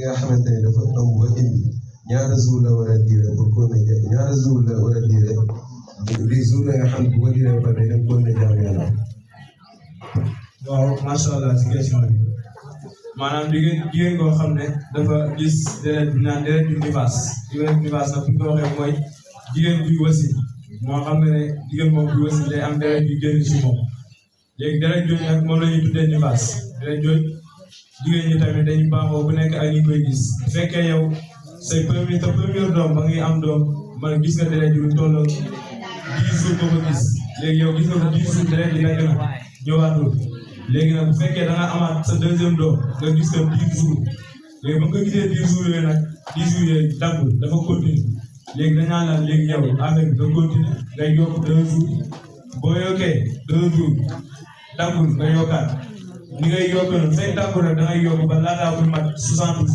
nga xamante ne dafa ëmb ba indi ñaata jour la war a diire pour continuer ñaata jour la war a diire di jour la nga xam ne bu ko diire ba pare dañ continuer jaamu yàlla. waaw macha allah si question bi maanaam jigéen koo xam ne dafa gis deret bi naan deret du nifaas nag bu ñu ko waxee mooy jigéen buy wasi moo xam ne jigéen moom buy wasi day am deret yu génn si moom léegi deret jooju nag moom la ñuy tuddee nifaas deret jooju jigéen ñi tamit dañu baaxoo bu nekk ay ñu koy gis bu fekkee yow say premier doom ba ngi am doom man gis nga deret ju tolloo 10 jours boo ko gis léegi yow gis nga ko 10 jours deret ji nekk na ñëwaatul léegi nag bu fekkee da nga amaat sa deuxième doom nga gis ko 10 jours léegi ba nga gisee 10 jours yooyu nag 10 jours yooyu daggul dafa continuer léegi dañaa naan léegi yow affaire bi nga continuer ngay yokk 2 jours boo yokkee 2 jours daggul nga yokkaat ni ngay yokk noonu fekk daggul rek da ngay yokk ba laataa muy mat 60 jours.